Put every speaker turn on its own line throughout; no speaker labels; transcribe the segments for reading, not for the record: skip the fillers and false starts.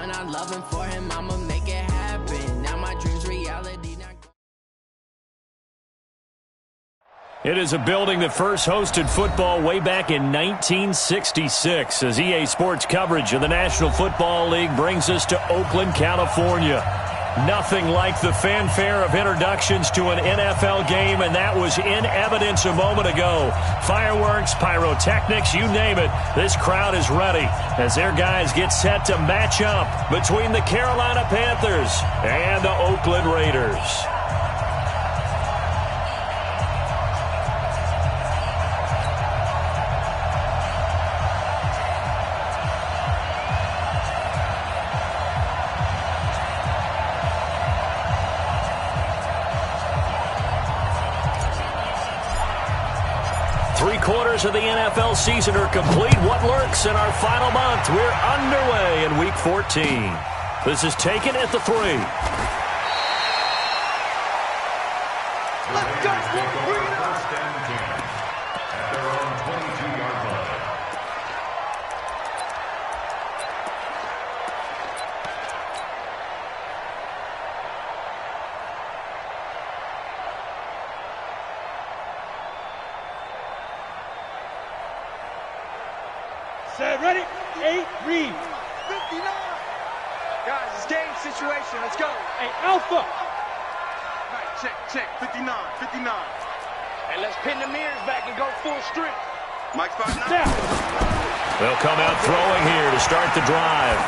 son, I'm loving for him, I'ma make it happen. Now my dreams reality.
It is a building that first hosted football way back in 1966 as EA Sports coverage of the National Football League brings us to Oakland, California. Nothing like the fanfare of introductions to an NFL game, and that was in evidence a moment ago. Fireworks, pyrotechnics, you name it. This crowd is ready as their guys get set to match up between the Carolina Panthers and the Oakland Raiders. Three-quarters of the NFL season are complete. What lurks in our final month? We're underway in Week 14. This is taken at the 3.
Let's go! First and 10 at their own 22-yard line.
Set, ready, 8, read.
59. Guys, it's game situation. Let's go.
Hey, Alpha.
Right, check. 59. Hey, let's pin the mirrors back and go full strength. Mike 59.
Snap.
They'll come out throwing here to start the drive.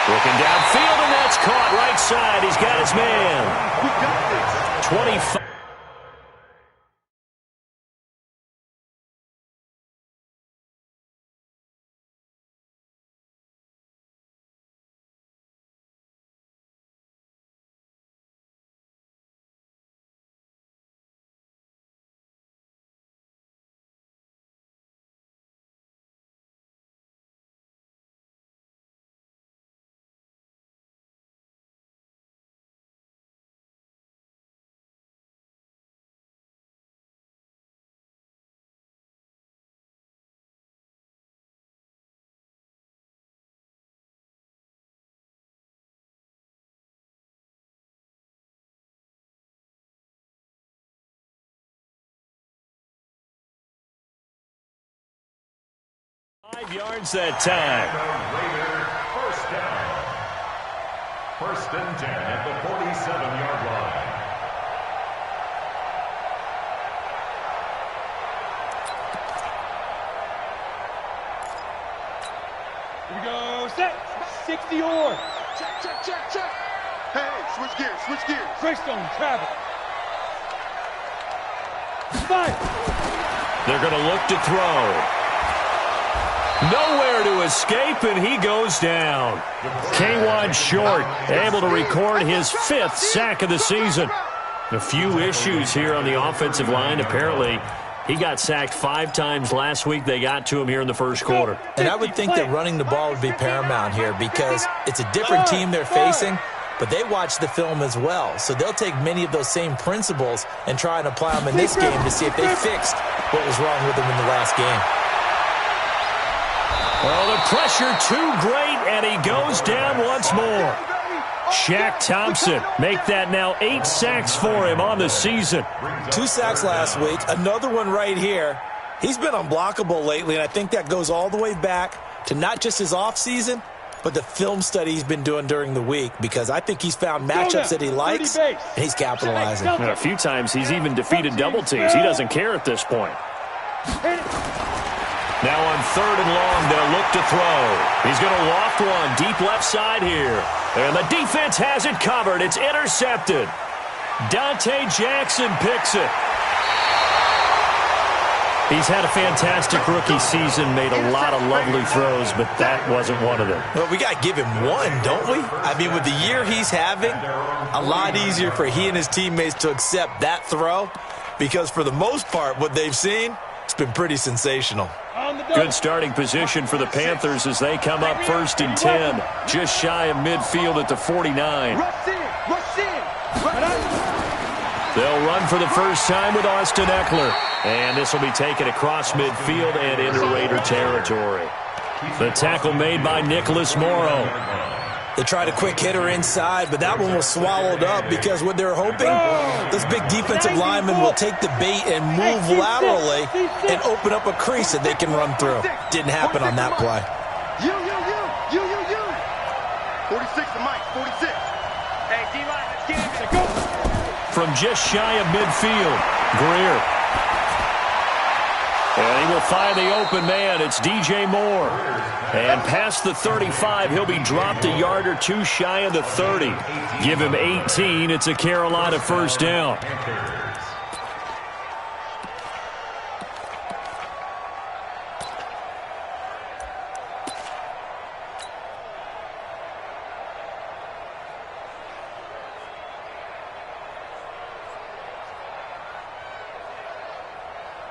Looking downfield, and that's caught right side. He's got his man.
We got this.
25. Five yards that time.
Raider, first down. First and 10 at the 47-yard line.
Here we go, set, 60 or.
Check. Hey, switch gears.
Greystone, travel. 5.
They're going to look to throw. Nowhere to escape, and he goes down. K'Wan Short able to record his 5th sack of the season. A few issues here on the offensive line. Apparently, he got sacked 5 times last week. They got to him here in the first quarter.
And I would think that running the ball would be paramount here because it's a different team they're facing, but they watch the film as well. So they'll take many of those same principles and try and apply them in this game to see if they fixed what was wrong with them in the last game.
Well, the pressure too great, and he goes down once more. Shaq Thompson make that now 8 sacks for him on the season.
2 sacks last week, another one right here. He's been unblockable lately, and I think that goes all the way back to not just his offseason, but the film study he's been doing during the week, because I think he's found matchups that he likes, and he's capitalizing.
And a few times he's even defeated double teams. He doesn't care at this point. Now on 3rd and long, they'll look to throw. He's going to loft one deep left side here. And the defense has it covered. It's intercepted. Dante Jackson picks it. He's had a fantastic rookie season, made a lot of lovely throws, but that wasn't one of them.
Well, we got to give him one, don't we? I mean, with the year he's having, a lot easier for he and his teammates to accept that throw, because for the most part, what they've seen, it's been pretty sensational.
Good starting position for the Panthers as they come up 1st and 10, just shy of midfield at the 49. They'll run for the first time with Austin Eckler, and this will be taken across midfield and into Raider territory. The tackle made by Nicholas Morrow.
They tried a quick hitter inside, but that one was swallowed up because what they're hoping, those big defensive linemen will take the bait and move laterally and open up a crease that they can run through. Didn't happen on that play.
You. 46 to Mike, 46. Hey, D-line, let's get him. Go.
From just shy of midfield, Greer. And he will find the open man. It's DJ Moore. And past the 35, he'll be dropped a yard or two shy of the 30. Give him 18. It's a Carolina first down.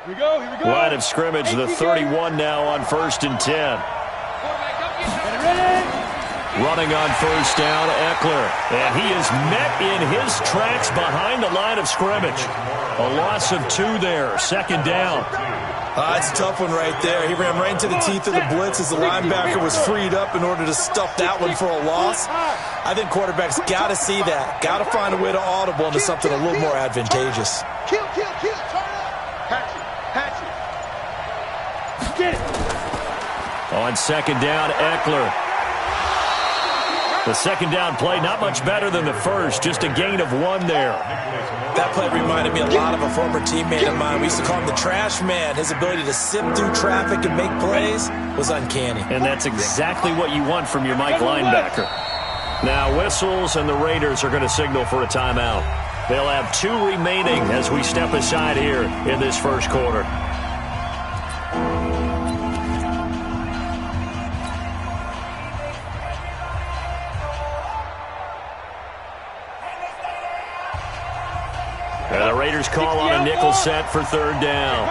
Here we go.
Line of scrimmage, the 31 now on 1st and 10. Running on first down, Eckler. And he is met in his tracks behind the line of scrimmage. A loss of 2 there, 2nd down.
It's a tough one right there. He ran right into the teeth of the blitz as the linebacker was freed up in order to stuff that one for a loss. I think quarterbacks got to see that. Got to find a way to audible into something a little more advantageous.
Kill. Turn up. Patch it. Get it.
On 2nd down, Eckler. The 2nd down play, not much better than the first, just a gain of 1 there.
That play reminded me a lot of a former teammate of mine. We used to call him the trash man. His ability to sift through traffic and make plays was uncanny.
And that's exactly what you want from your Mike linebacker. Now whistles, and the Raiders are going to signal for a timeout. They'll have 2 remaining as we step aside here in this first quarter. And the Raiders call on a nickel set for 3rd down.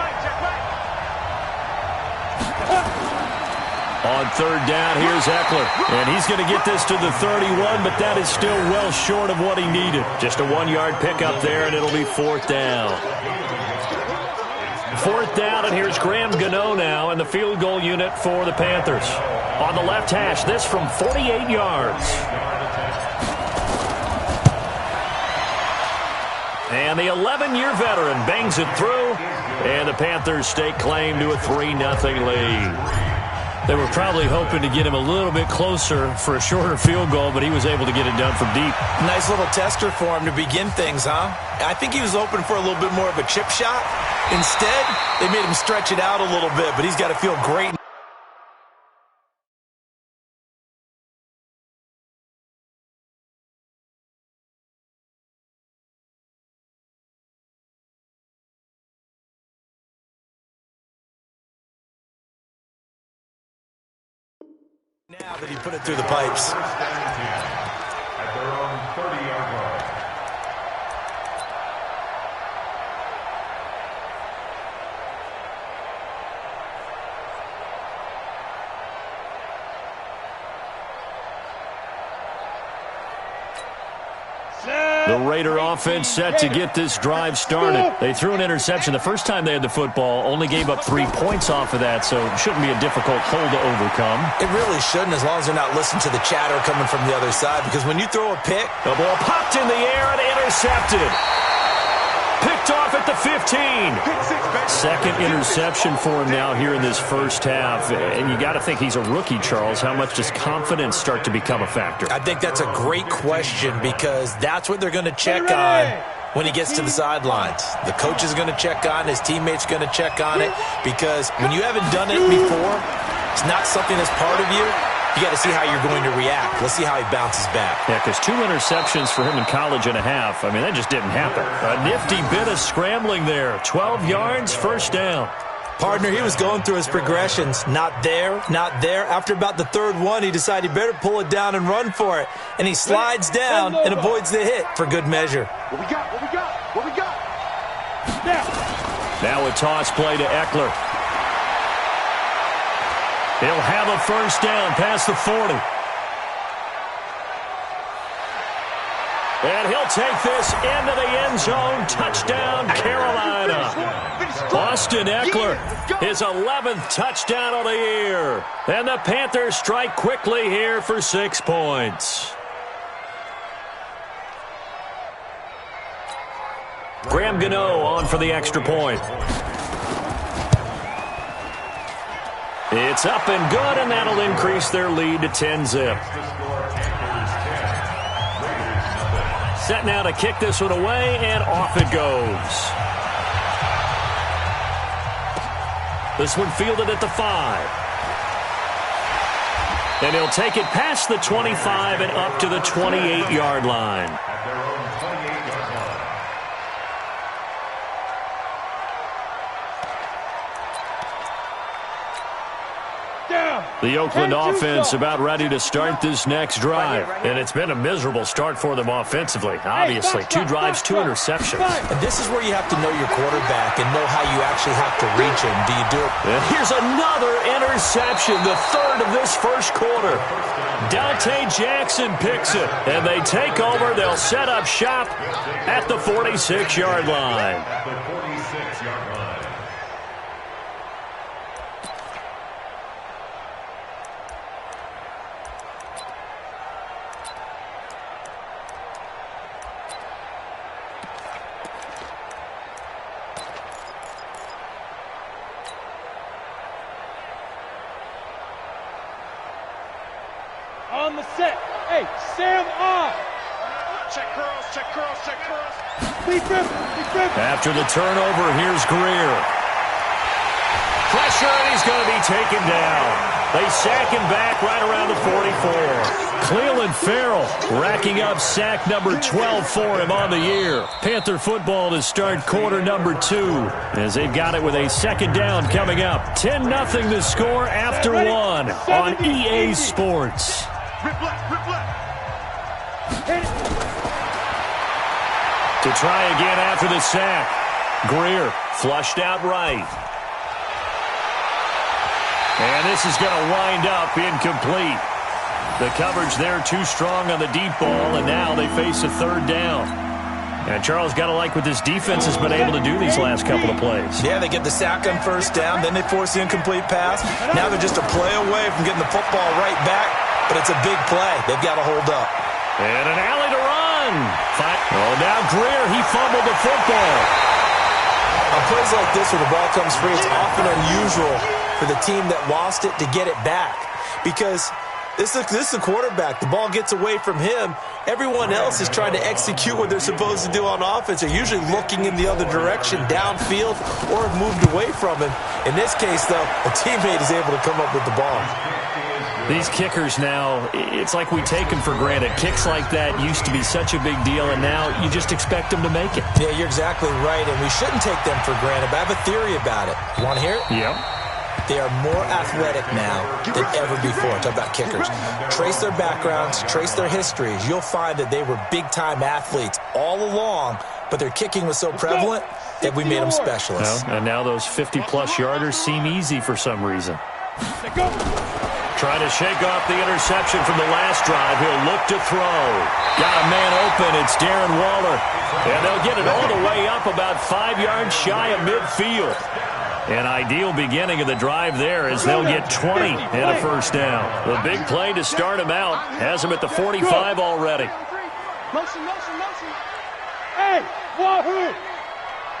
On 3rd down, here's Eckler. And he's going to get this to the 31, but that is still well short of what he needed. Just a 1-yard pickup there, and it'll be 4th down. 4th down, and here's Graham Gano now in the field goal unit for the Panthers. On the left hash, this from 48 yards. And the 11-year veteran bangs it through, and the Panthers stake claim to a 3-0 lead. They were probably hoping to get him a little bit closer for a shorter field goal, but he was able to get it done from deep.
Nice little tester for him to begin things, huh? I think he was hoping for a little bit more of a chip shot. Instead, they made him stretch it out a little bit, but he's got to feel great. Now that he put it through the pipes.
At their own 30-yard line.
The Raider offense set to get this drive started. They threw an interception the first time they had the football, only gave up 3 points off of that, so it shouldn't be a difficult hole to overcome.
It really shouldn't, as long as they're not listening to the chatter coming from the other side, because when you throw a pick,
the ball popped in the air and intercepted. Picked off at the 15. 2nd interception for him now here in this first half. And you got to think he's a rookie, Charles. How much does confidence start to become a factor?
I think that's a great question, because that's what they're going to check on when he gets to the sidelines. The coach is going to check on it. His teammates are going to check on it, because when you haven't done it before, it's not something that's part of you. You got to see how you're going to react. Let's see how he bounces back.
Yeah, because 2 interceptions for him in college and a half. I mean, that just didn't happen. A nifty bit of scrambling there. 12 yards, first down.
Partner, he was going through his progressions. Not there, not there. After about the 3rd one, he decided he better pull it down and run for it. And he slides down and avoids the hit for good measure.
What we got?
Now a toss play to Eckler. He'll have a first down past the 40. And he'll take this into the end zone. Touchdown, Carolina. Austin Eckler, his 11th touchdown of the year. And the Panthers strike quickly here for 6 points. Graham Gano on for the extra point. It's up and good, and that'll increase their lead to 10-zip. Set now to kick this one away, and off it goes. This one fielded at the 5. And he'll take it past the 25 and up to the 28-yard line. The Oakland offense about ready to start this next drive. And it's been a miserable start for them offensively, obviously. 2 drives, 2 interceptions.
And this is where you have to know your quarterback and know how you actually have to reach him. Do you do it?
And here's another interception, the 3rd of this first quarter. Dante Jackson picks it, and they take over. They'll set up shop at the 46-yard line.
On the set. Hey, Sam on.
Check curls, check curls, check curls.
Be grip.
After the turnover, here's Greer. Pressure, and he's going to be taken down. They sack him back right around the 44. Cleveland Farrell racking up sack number 12 for him on the year. Panther football to start quarter number 2 as they've got it with a second down coming up. 10-0 the score after 1 on EA Sports.
Rip left, rip left.
To try again after the sack. Greer flushed out right. And this is going to wind up incomplete. The coverage there too strong on the deep ball, and now they face a 3rd down. And Charles, got to like what this defense has been able to do these last couple of plays.
Yeah, they get the sack on 1st down, then they force the incomplete pass. Now they're just a play away from getting the football right back, but it's a big play. They've got to hold up.
And an alley to run. Oh, now Greer, he fumbled the football.
On plays like this where the ball comes free, it's often unusual for the team that lost it to get it back because this is the quarterback. The ball gets away from him. Everyone else is trying to execute what they're supposed to do on offense. They're usually looking in the other direction, downfield, or have moved away from him. In this case, though, a teammate is able to come up with the ball.
These kickers now, it's like we take them for granted. Kicks like that used to be such a big deal, and now you just expect them to make it.
Yeah, you're exactly right, and we shouldn't take them for granted, but I have a theory about it. You want to hear it?
Yep.
They are more athletic now than ever before. Talk about kickers. Trace their backgrounds, trace their histories. You'll find that they were big-time athletes all along, but their kicking was so prevalent that we made them specialists.
Well, and now those 50-plus yarders seem easy for some reason. Trying to shake off the interception from the last drive. He'll look to throw. Got a man open. It's Darren Waller. And they'll get it all the way up about 5 yards shy of midfield. An ideal beginning of the drive there as they'll get 20 and a 1st down. The big play to start him out. Has him at the 45 already.
Motion, motion, motion.
Hey, Wahoo!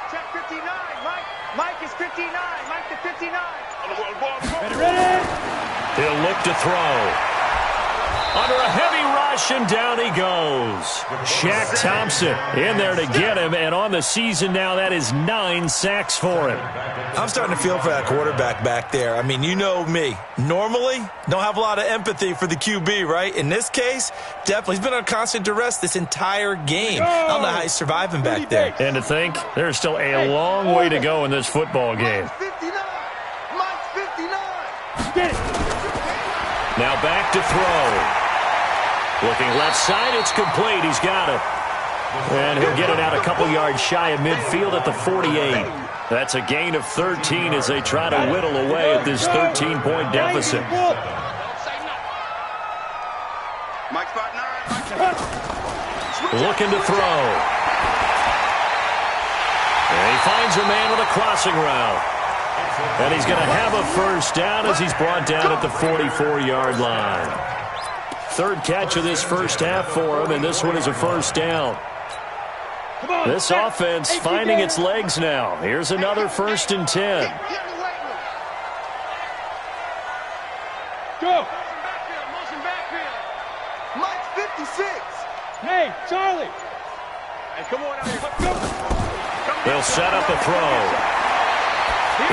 Check 59. Mike is 59. Mike to 59.
Ready?
He'll look to throw. Under a heavy rush, and down he goes. Shaq Thompson in there to get him, and on the season now, that is 9 sacks for him.
I'm starting to feel for that quarterback back there. I mean, you know me. Normally, don't have a lot of empathy for the QB, right? In this case, definitely. He's been on constant duress this entire game. I don't know how he's surviving back there.
And to think, there's still a long way to go in this football game.
59. Mike's 59.
Get it.
Now back to throw. Looking left side, it's complete. He's got it. And he'll get it out a couple yards shy of midfield at the 48. That's a gain of 13 as they try to whittle away at this 13-point deficit.
Mike's 5'9".
Looking to throw. And he finds a man with a crossing route. And he's going to have a first down as he's brought down at the 44-yard line. Third catch of this first half for him, and this one is a first down. This offense finding its legs now. Here's another 1st and 10.
Go.
Motion backfield. Mike 56.
Hey, Charlie. Hey, come on out here. Go.
They'll set up a throw.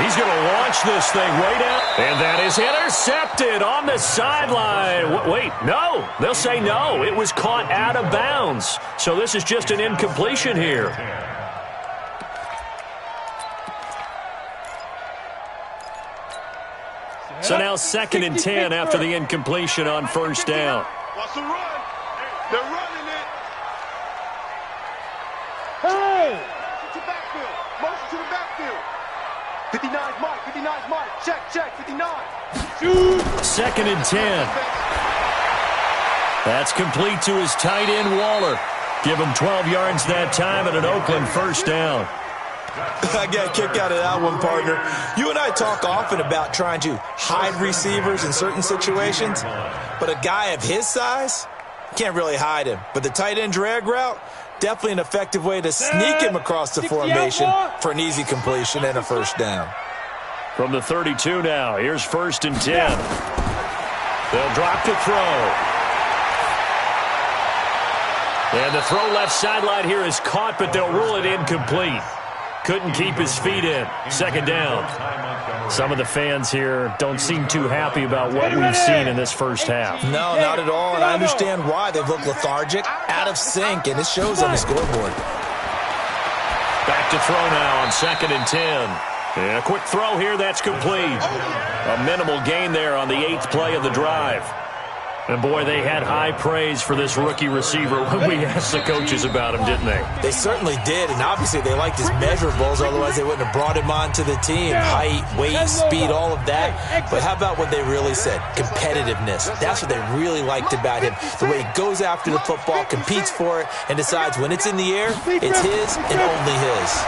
He's going to launch this thing way down. And that is intercepted on the sideline. Wait, no. They'll say no. It was caught out of bounds. So this is just an incompletion here. So now 2nd and 10 after the incompletion on first down.
Watch the run. They're running it.
Hey.
Motion to backfield. Motion to the backfield. 59's Mike. 59's Mike. Check. 59.
Shoot.
2nd and 10. That's complete to his tight end, Waller. Give him 12 yards that time and an Oakland first down.
I got a kick out of that one, partner. You and I talk often about trying to hide receivers in certain situations, but a guy of his size can't really hide him. But the tight end drag route, definitely an effective way to sneak him across the formation for an easy completion and a first down.
From the 32 now, here's 1st and 10. They'll drop to throw. And the throw left sideline here is caught, but they'll rule it incomplete. Couldn't keep his feet in. 2nd down. Some of the fans here don't seem too happy about what we've seen in this first half.
No, not at all, and I understand why. They've looked lethargic, out of sync, and it shows on the scoreboard.
Back to throw now on 2nd and 10. And a quick throw here, that's complete. A minimal gain there on the 8th play of the drive. And, boy, they had high praise for this rookie receiver when we asked the coaches about him, didn't they?
They certainly did, and obviously they liked his measurables, otherwise they wouldn't have brought him onto the team. Height, weight, speed, all of that. But how about what they really said? Competitiveness. That's what they really liked about him. The way he goes after the football, competes for it, and decides when it's in the air, it's his and only his.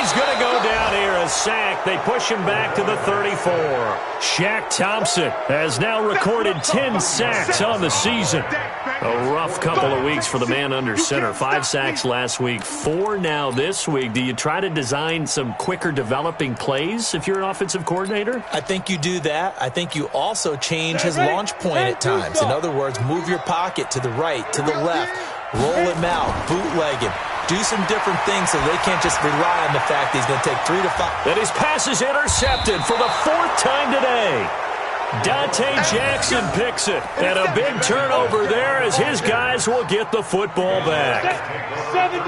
He's going to go down here, a sack. They push him back to the 34. Shaq Thompson has now recorded 10 sacks on the season. A rough couple of weeks for the man under center. 5 sacks last week, 4 now this week. Do you try to design some quicker developing plays if you're an offensive coordinator?
I think you do that. I think you also change his launch point at times. In other words, move your pocket to the right, to the left, roll him out, bootleg him. Do some different things so they can't just rely on the fact that he's going to take 3 to 5.
And his pass is intercepted for the 4th time today. Dante Jackson picks it. And a big turnover there as his guys will get the football back.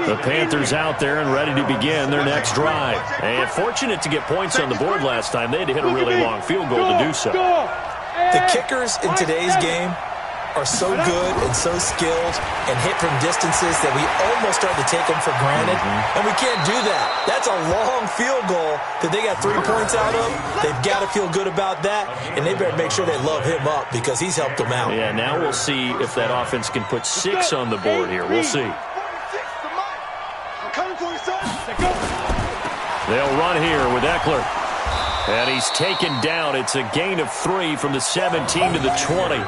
The Panthers out there and ready to begin their next drive. And fortunate to get points on the board last time. They had to hit a really long field goal to do so.
The kickers in today's game are so good and so skilled and hit from distances that we almost start to take them for granted. And we can't do that. That's a long field goal that they got 3 points out of. They've got to feel good about that, and they better make sure they love him up because he's helped them out.
Yeah, now we'll see if that offense can put 6 on the board here. We'll see. They'll run here with Eckler. And he's taken down. It's a gain of 3 from the 17 to the 20.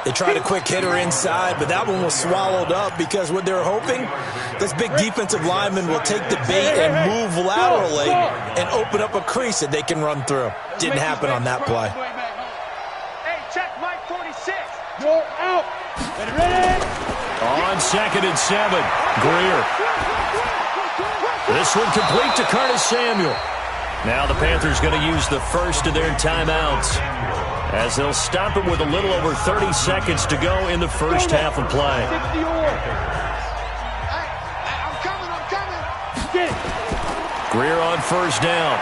They tried a quick hitter inside, but that one was swallowed up because what they're hoping, this big defensive lineman will take the bait and move laterally and open up a crease that they can run through. Didn't happen on that play.
Hey, check Mike 46.
You're out. Ready?
On 2nd and 7, Greer. This one complete to Curtis Samuel. Now the Panthers going to use the first of their timeouts as they'll stop it with a little over 30 seconds to go in the first half of play. Greer on first down.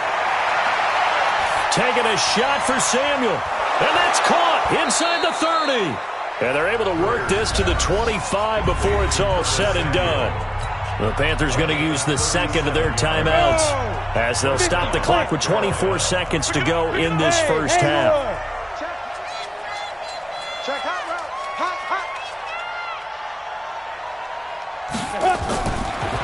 Taking a shot for Samuel. And that's caught inside the 30. And they're able to work this to the 25 before it's all said and done. The Panthers going to use the second of their timeouts as they'll stop the clock with 24 seconds to go in this first half.
Check hot route. Hot.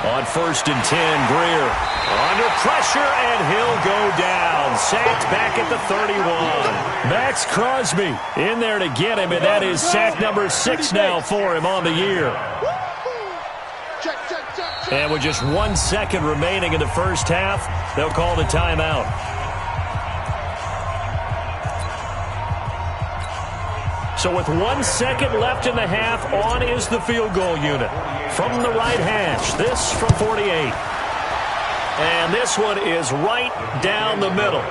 On 1st and 10, Greer under pressure, and he'll go down. Sacked back at the 31. Max Crosby in there to get him, and that is sack number 6 now for him on the year. And with just 1 second remaining in the first half, they'll call the timeout. So with 1 second left in the half, on is the field goal unit. From the right hash, this from 48. And this one is right down the middle.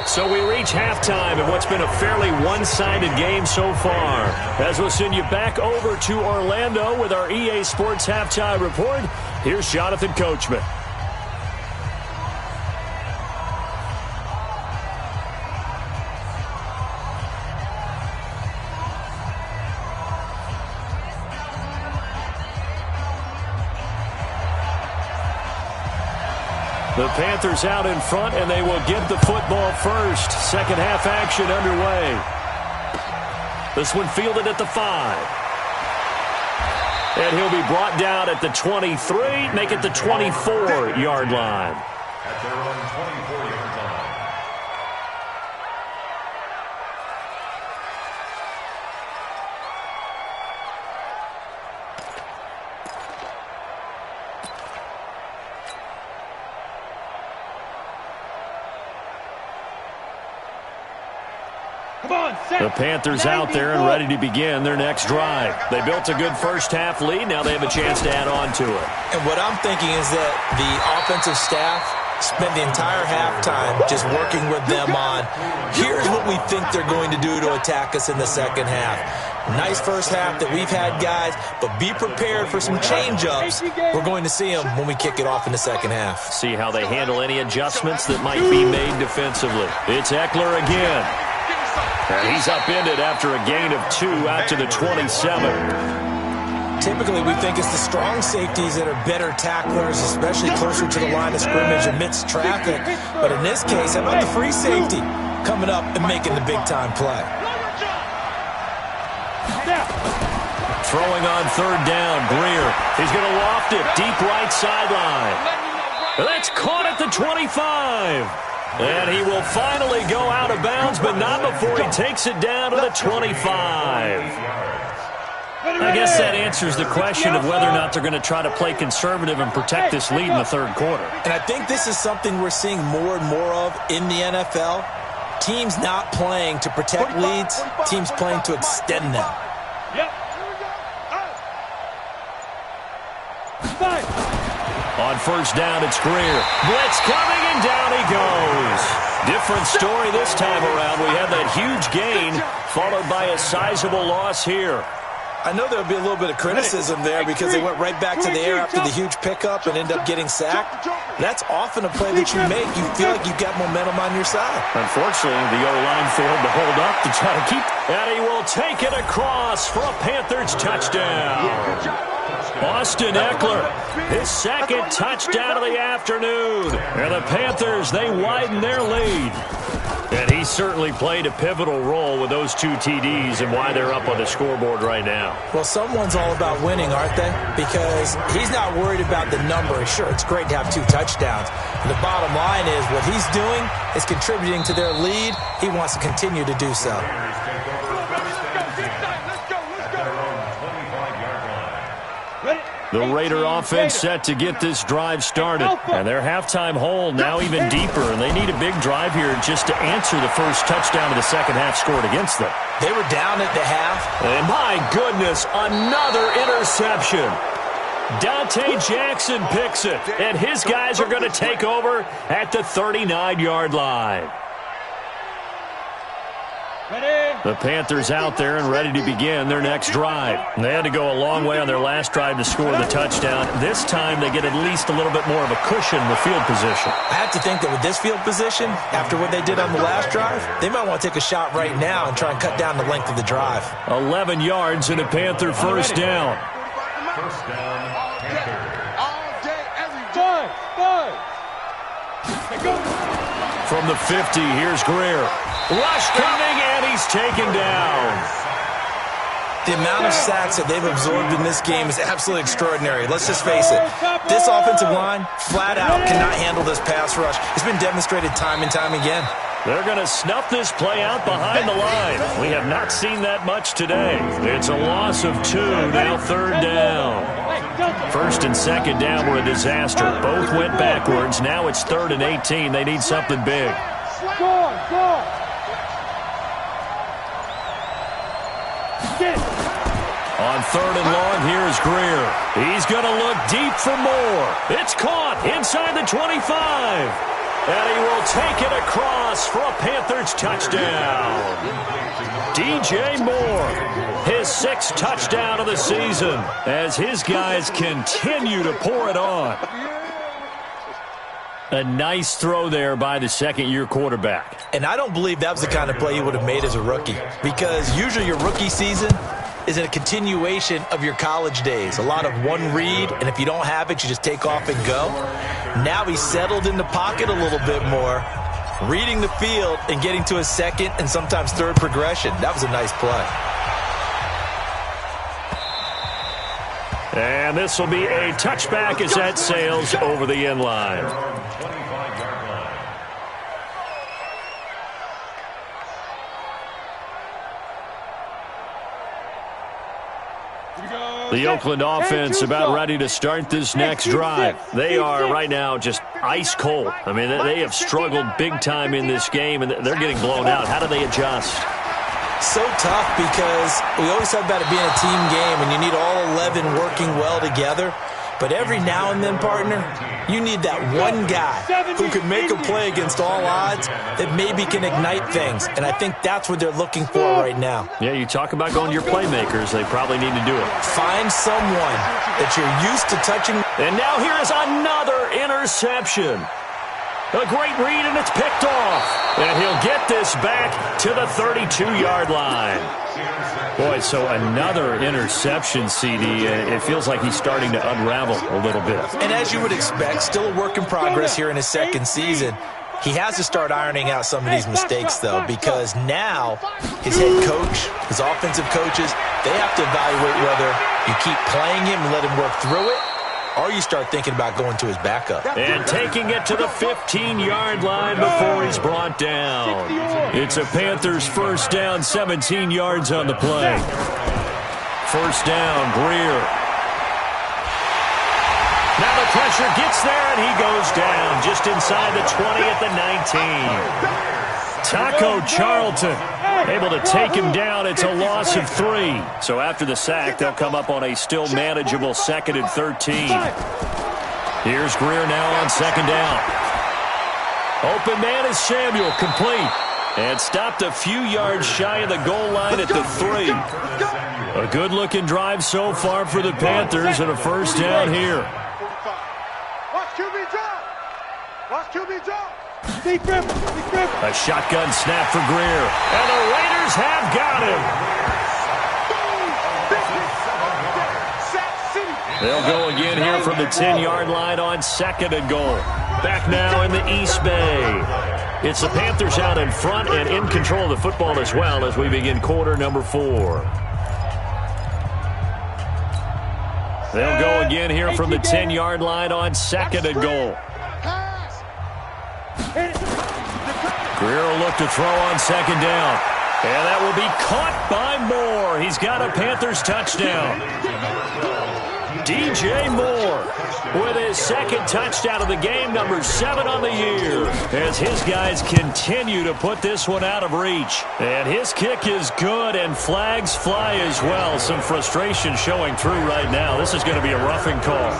So we reach halftime in what's been a fairly one-sided game so far. As we'll send you back over to Orlando with our EA Sports Halftime Report, here's Jonathan Coachman. The Panthers out in front, and they will get the football first. Second half action underway. This one fielded at the 5. And he'll be brought down at the 23, make it the 24-yard line.
At their own 24-yard line.
The Panthers out there and ready to begin their next drive. They built a good first half lead. Now they have a chance to add on to it.
And what I'm thinking is that the offensive staff spent the entire halftime just working with them on, here's what we think they're going to do to attack us in the second half. Nice first half that we've had, guys, but be prepared for some change-ups. We're going to see them when we kick it off in the second half.
See how they handle any adjustments that might be made defensively. It's Eckler again. And he's upended after a gain of 2 out to the 27.
Typically, we think it's the strong safeties that are better tacklers, especially closer to the line of scrimmage amidst traffic. But in this case, how about the free safety coming up and making the big-time play?
Throwing on third down, Greer. He's going to loft it deep right sideline. That's caught at the 25. And he will finally go out of bounds, but not before he takes it down to the 25. I guess that answers the question of whether or not they're going to try to play conservative and protect this lead in the third quarter.
And I think this is something we're seeing more and more of in the NFL. Teams not playing to protect leads, teams playing to extend them.
On first down, it's Greer. Blitz coming, and down he goes. Different story this time around. We had that huge gain, followed by a sizable loss here.
I know there'll be a little bit of criticism there because they went right back to the air after the huge pickup and ended up getting sacked. That's often a play that you make. You feel like you've got momentum on your side.
Unfortunately, the O-line failed to hold up to try to keep. And he will take it across for a Panthers touchdown. Austin Eckler, his second touchdown of the afternoon. And the Panthers, they widen their lead. And he certainly played a pivotal role with those 2 TDs and why they're up on the scoreboard right now.
Well, someone's all about winning, aren't they? Because he's not worried about the number. Sure, it's great to have 2 touchdowns. And the bottom line is what he's doing is contributing to their lead. He wants to continue to do so.
The Raider offense set to get this drive started. And their halftime hole now even deeper. And they need a big drive here just to answer the first touchdown of the second half scored against them.
They were down at the half.
And my goodness, another interception. Dante Jackson picks it. And his guys are going to take over at the 39-yard line. The Panthers out there and ready to begin their next drive. They had to go a long way on their last drive to score the touchdown. This time they get at least a little bit more of a cushion with field position.
I have to think that with this field position, after what they did on the last drive, they might want to take a shot right now and try and cut down the length of the drive.
11 yards and a Panther first down.
First down, Panthers.
All day, every day.
From the 50, here's Greer. Rush coming, and he's taken down.
The amount of sacks that they've absorbed in this game is absolutely extraordinary. Let's just face it. This offensive line, flat out, cannot handle this pass rush. It's been demonstrated time and time again.
They're going to snuff this play out behind the line. We have not seen that much today. It's a loss of 2, now 3rd down. 1st and 2nd down were a disaster. Both went backwards. Now it's 3rd and 18. They need something big. On 3rd and long, here's Greer. He's going to look deep for more. It's caught inside the 25. And he will take it across for a Panthers touchdown. DJ Moore, his 6th touchdown of the season as his guys continue to pour it on. A nice throw there by the second-year quarterback.
And I don't believe that was the kind of play he would have made as a rookie, because usually your rookie season is a continuation of your college days. A lot of one read, and if you don't have it, you just take off and go. Now he's settled in the pocket a little bit more, reading the field and getting to his 2nd and sometimes 3rd progression. That was a nice play.
And this will be a touchback as that sails over the end line. The Oakland offense about ready to start this next drive. They are right now just ice cold. I mean, they have struggled big time in this game, and they're getting blown out. How do they adjust?
So tough, because we always talk about it being a team game, and you need all 11 working well together. But every now and then, partner, you need that one guy who can make a play against all odds that maybe can ignite things. And I think that's what they're looking for right now.
Yeah, you talk about going to your playmakers. They probably need to do it.
Find someone that you're used to touching.
And now here is another interception. A great read, and it's picked off. And he'll get this back to the 32-yard line. Boy, so another interception, CD. It feels like he's starting to unravel a little bit.
And as you would expect, still a work in progress here in his 2nd season. He has to start ironing out some of these mistakes, though, because now his head coach, his offensive coaches, they have to evaluate whether you keep playing him and let him work through it, or you start thinking about going to his backup.
And taking it to the 15-yard line before he's brought down. It's a Panthers 1st down, 17 yards on the play. 1st down, Greer. Now the pressure gets there, and he goes down just inside the 20 at the 19. Taco Charlton able to take him down. It's a loss of 3. So after the sack, they'll come up on a still manageable 2nd and 13. Here's Greer now on 2nd down. Open man is Samuel, complete. And stopped a few yards shy of the goal line at the 3. A good-looking drive so far for the Panthers, and a 1st down here.
Watch QB drop. Watch QB drop.
A shotgun snap for Greer. And the Raiders have got him. They'll go again here from the 10-yard line on 2nd and goal. Back now in the East Bay. It's the Panthers out in front and in control of the football as well as we begin quarter number 4. They'll go again here from the 10-yard line on 2nd and goal. Greer will look to throw on 2nd down. And that will be caught by Moore. He's got a Panthers touchdown. DJ Moore with his 2nd touchdown of the game, number 7 on the year, as his guys continue to put this one out of reach. And his kick is good, and flags fly as well. Some frustration showing through right now. This is going to be a roughing call.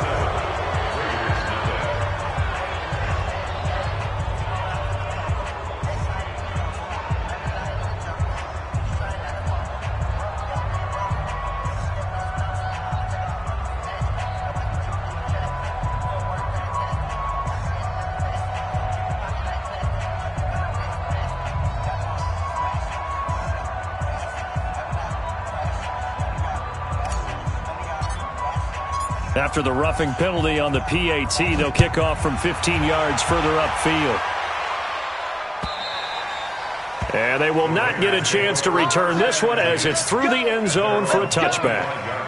After the roughing penalty on the PAT, they'll kick off from 15 yards further upfield. And they will not get a chance to return this one as it's through the end zone for a touchback.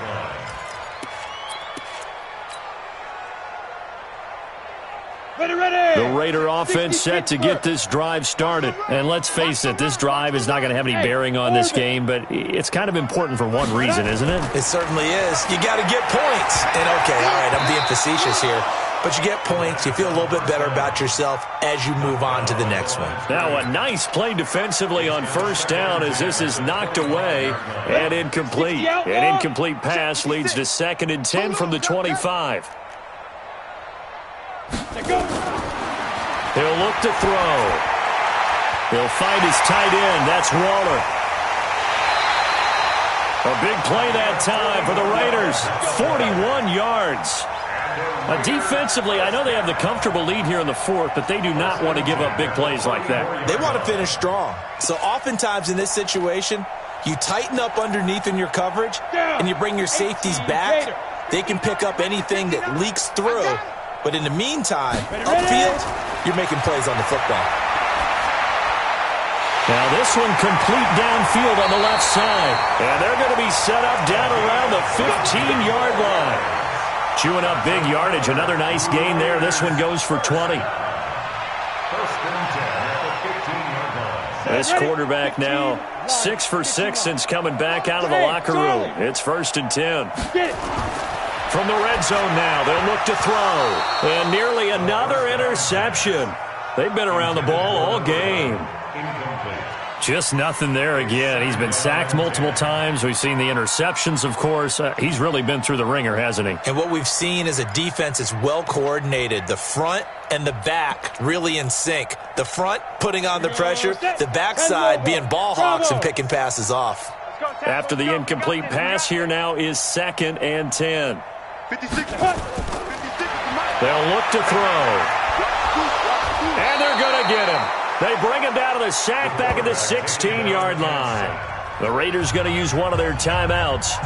The Raider offense set to get this drive started. And let's face it, this drive is not going to have any bearing on this game, but it's kind of important for one reason, isn't it?
It certainly is. You got to get points. And, okay, all right, I'm being facetious here. But you get points, you feel a little bit better about yourself as you move on to the next one.
Now a nice play defensively on first down as this is knocked away and incomplete. An incomplete pass leads to 2nd and 10 from the 25. He'll look to throw. He'll find his tight end. That's Waller. A big play that time for the Raiders. 41 yards. Defensively, I know they have the comfortable lead here in the 4th, but they do not want to give up big plays like that.
They want to finish strong. So oftentimes in this situation, you tighten up underneath in your coverage, and you bring your safeties back. They can pick up anything that leaks through. But in the meantime, upfield, you're making plays on the football.
Now this one complete downfield on the left side. And they're going to be set up down around the 15-yard line. Chewing up big yardage. Another nice gain there. This one goes for 20. This quarterback now 6 for 6 since coming back out of the locker room. It's 1st and 10. From the red zone now, they'll look to throw. And nearly another interception. They've been around the ball all game. Just nothing there again. He's been sacked multiple times. We've seen the interceptions, of course. He's really been through the ringer, hasn't he?
And what we've seen is a defense that's well coordinated. The front and the back really in sync. The front putting on the pressure. The backside being ball hawks and picking passes off.
After the incomplete pass, here now is 2nd and 10.
56.
They'll look to throw. And they're going to get him. They bring him down to the sack back at the 16-yard line. The Raiders going to use one of their timeouts.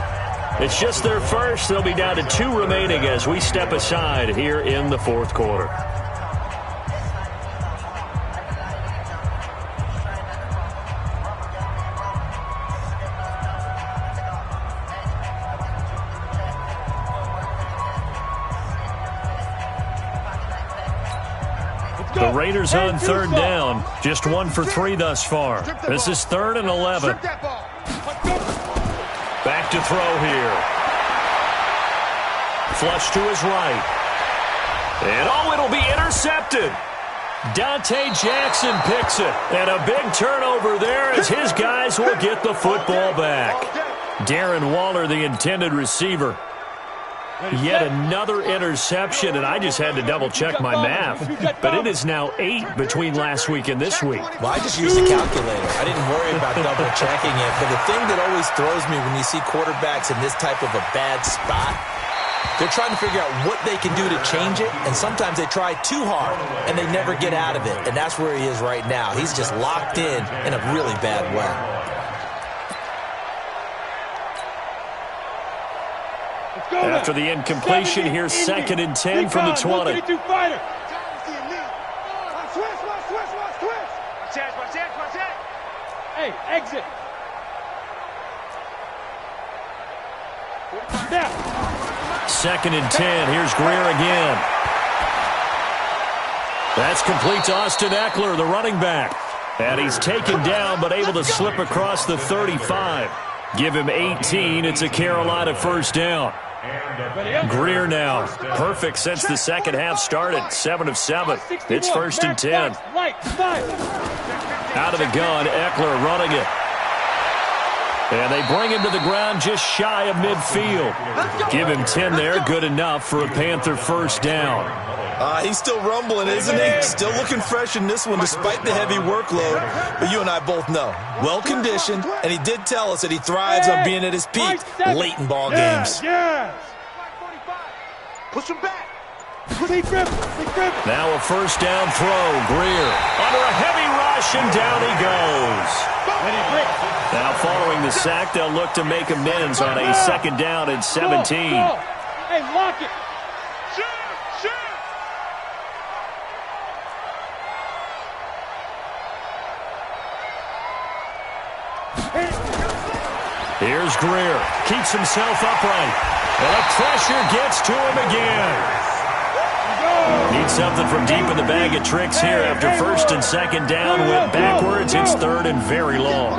It's just their first. They'll be down to 2 remaining as we step aside here in the 4th quarter. The Raiders on 3rd down. Just 1 for 3 thus far. This is 3rd and 11. Back to throw here. Flush to his right. And it'll be intercepted. Dante Jackson picks it. And a big turnover there as his guys will get the football back. Darren Waller, the intended receiver. Yet another interception, and I just had to double-check my math. But it is now 8 between last week and this week.
Well, I just used a calculator. I didn't worry about double-checking it. But the thing that always throws me when you see quarterbacks in this type of a bad spot, they're trying to figure out what they can do to change it, and sometimes they try too hard, and they never get out of it. And that's where he is right now. He's just locked in a really bad way.
After the incompletion, here's 2nd and 10 from the 20.
Hey, exit.
2nd and 10. Here's Greer again. That's complete to Austin Eckler, the running back. And he's taken down but able to slip across the 35. Give him 18. It's a Carolina 1st down. Greer now, perfect since the second half started, 7 of 7. It's 1st and 10. Out of the gun, Eckler running it. And they bring him to the ground just shy of midfield. Give him 10 there, good enough for a Panther 1st down.
He's still rumbling, isn't he? Still looking fresh in this one despite the heavy workload. But you and I both know, well-conditioned, and he did tell us that he thrives on being at his peak late in ball games.
Push him back.
Now a 1st down throw. Greer under a heavy rush, and down he goes. Now following the sack, they'll look to make amends on a 2nd down and 17.
Hey, lock it.
Here's Greer. Keeps himself upright. And the pressure gets to him again. Needs something from deep in the bag of tricks here after first and second down went backwards. It's third and very long.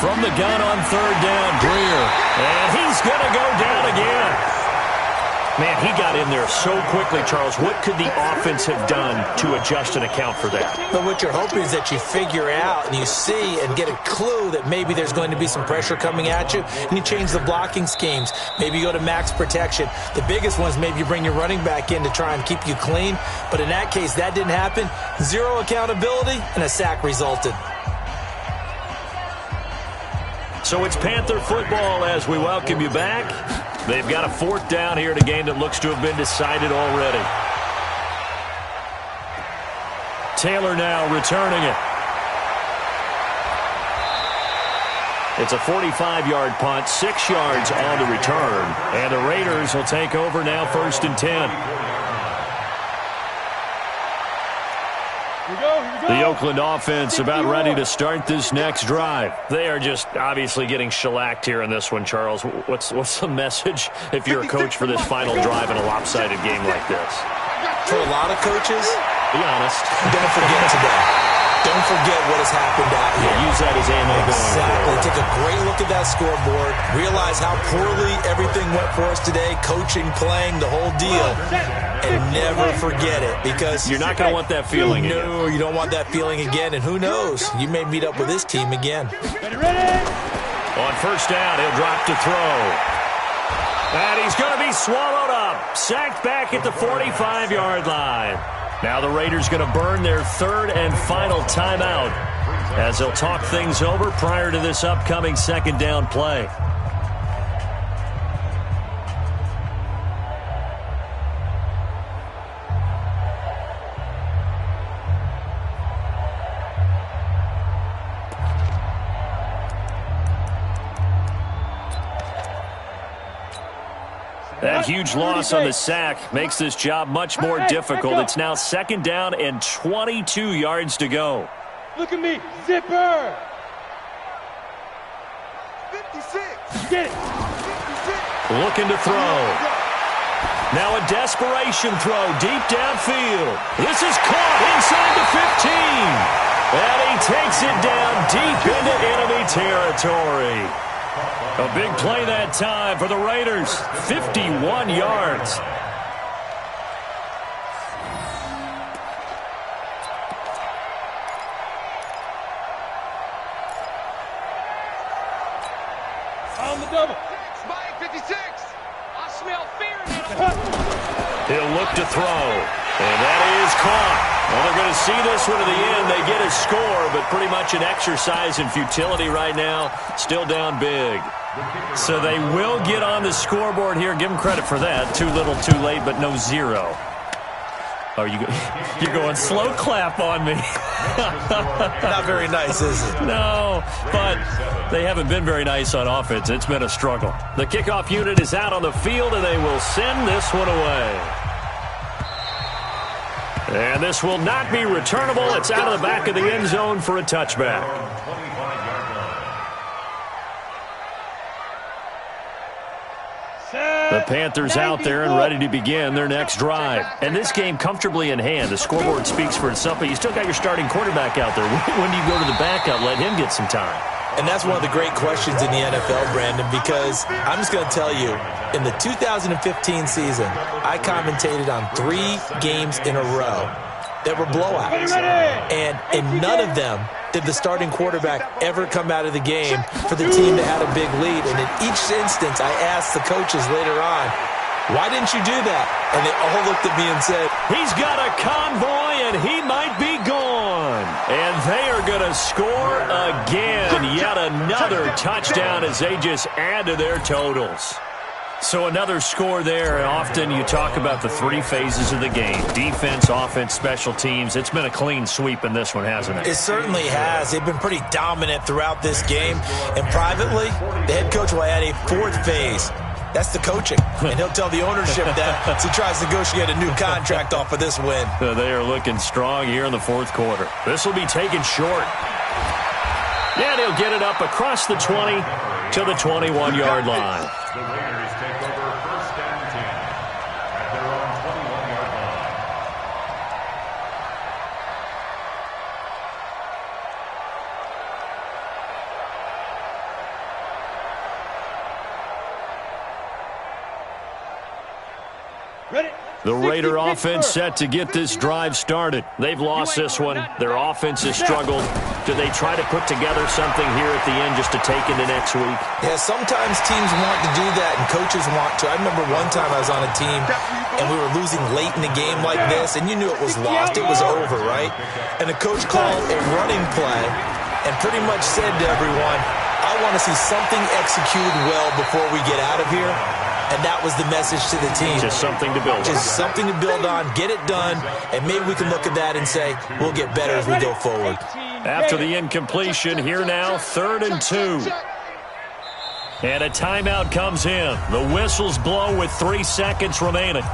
From the gun on third down, Greer. And he's going to go down again. Man, he got in there so quickly, Charles. What could the offense have done to adjust and account for that?
But what you're hoping is that you figure out and you see and get a clue that maybe there's going to be some pressure coming at you, and you change the blocking schemes. Maybe you go to max protection. The biggest one is maybe you bring your running back in to try and keep you clean. But in that case, that didn't happen. Zero accountability, and a sack resulted.
So it's Panther football as we welcome you back. They've got a fourth down here in a game that looks to have been decided already. Taylor now returning it. It's a 45-yard punt, 6 yards on the return. And the Raiders will take over now, 1st and 10. The Oakland offense about ready to start this next drive. They are just obviously getting shellacked here in this one, Charles. What's the message if you're a coach for this final drive in a lopsided game like this?
For a lot of coaches,
be honest.
Don't forget today. Don't forget what has happened out here.
Use that as ammo going forward.
Take a great look at that scoreboard. Realize how poorly everything went for us today. Coaching, playing, the whole deal. And never forget it, because
you're not going to want that feeling again.
No, you don't want that feeling again. And who knows? You may meet up with this team again.
On first down, he'll drop to throw. And he's going to be swallowed up. Sacked back at the 45-yard line. Now the Raiders going to burn their third and final timeout as they'll talk things over prior to this upcoming second down play. That huge loss on the sack makes this job much more difficult. It's now second down and 22 yards to go.
Look at me, zipper.
56.
Get it.
56.
Looking to throw. Now a desperation throw deep downfield. This is caught inside the 15. And he takes it down deep into enemy territory. A big play that time for the Raiders. 51 yards.
On the double.
Spike 56. I smell fear in that.
He'll look to throw. And that is caught. Well, they're going to see this one to the end. They get a score, but pretty much an exercise in futility right now. Still down big. So they will get on the scoreboard here. Give them credit for that. Too little, too late, but no zero. Oh, you're going slow clap on me.
Not very nice, is it?
No, but they haven't been very nice on offense. It's been a struggle. The kickoff unit is out on the field, and they will send this one away. And this will not be returnable. It's out of the back of the end zone for a touchback. The Panthers out there and ready to begin their next drive. And this game comfortably in hand. The scoreboard speaks for itself, but you still got your starting quarterback out there. When do you go to the backup, let him get some time?
And that's one of the great questions in the NFL, Brandon, because I'm just going to tell you, in the 2015 season, I commentated on 3 games in a row that were blowouts. And in none of them did the starting quarterback ever come out of the game for the team that had a big lead. And in each instance, I asked the coaches later on, why didn't you do that? And they all looked at me and said,
he's got a convoy and he might be gone. And they are going to score again. Yet another touchdown as they just add to their totals. So another score there, and often you talk about the 3 phases of the game. Defense, offense, special teams. It's been a clean sweep in this one, hasn't it?
It certainly has. They've been pretty dominant throughout this game. And privately, the head coach will add a 4th phase. That's the coaching. And he'll tell the ownership that as he tries to negotiate a new contract off of this win.
They are looking strong here in the 4th quarter. This will be taken short. And he'll get it up across the 20 to the 21-yard line.
The Raiders take over 1st and 10 at their own 21-yard line.
The Raider offense set to get this drive started. They've lost this one. Their offense has struggled. Do they try to put together something here at the end just to take into next week?
Yeah, sometimes teams want to do that and coaches want to. I remember one time I was on a team and we were losing late in a game like this, and you knew it was lost. It was over, right? And the coach called a running play and pretty much said to everyone, I want to see something executed well before we get out of here. And that was the message to the team.
Just something to build on.
Just something to build on, get it done, and maybe we can look at that and say, we'll get better as we go forward.
After the incompletion, here now, 3rd and 2. And a timeout comes in. The whistles blow with 3 seconds remaining.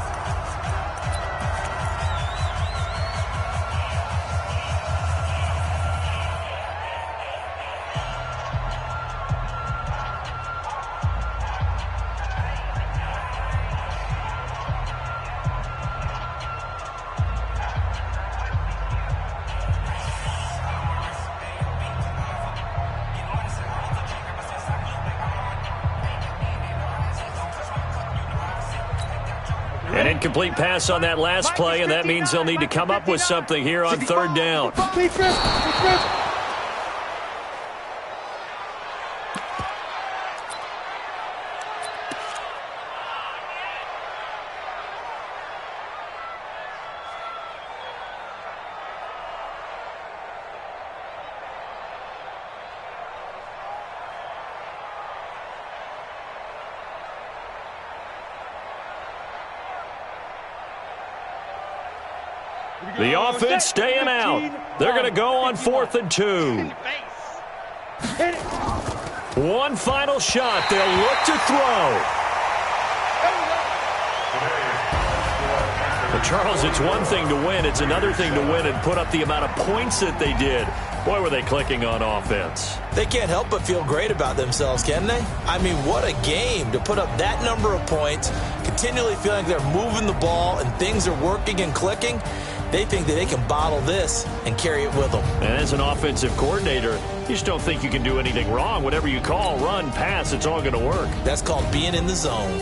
An incomplete pass on that last play, and that means they'll need to come up with something here on 3rd down. The offense staying out. They're going to go on 4th and 2. One final shot. They'll look to throw. But Charles, it's one thing to win. It's another thing to win and put up the amount of points that they did. Boy, were they clicking on offense.
They can't help but feel great about themselves, can they? I mean, what a game to put up that number of points, continually feeling like they're moving the ball and things are working and clicking. They think that they can bottle this and carry it with them.
And as an offensive coordinator, you just don't think you can do anything wrong. Whatever you call, run, pass, it's all going to work.
That's called being in the zone.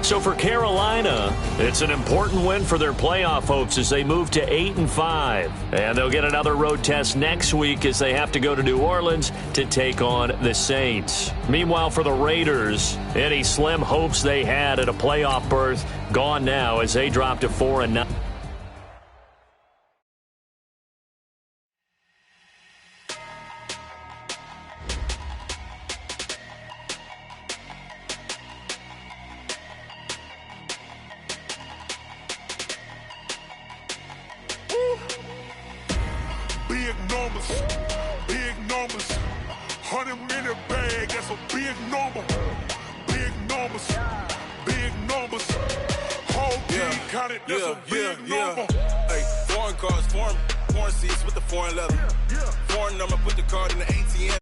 So for Carolina, it's an important win for their playoff hopes as they move to 8-5. And they'll get another road test next week as they have to go to New Orleans to take on the Saints. Meanwhile, for the Raiders, any slim hopes they had at a playoff berth gone now as they drop to 4-9.
Big numbers, 100-minute bag, that's a big number. Big numbers, whole team counted, that's a big number.
Hey, foreign cars, foreign seats with the foreign leather. Foreign number, put the card in the ATM.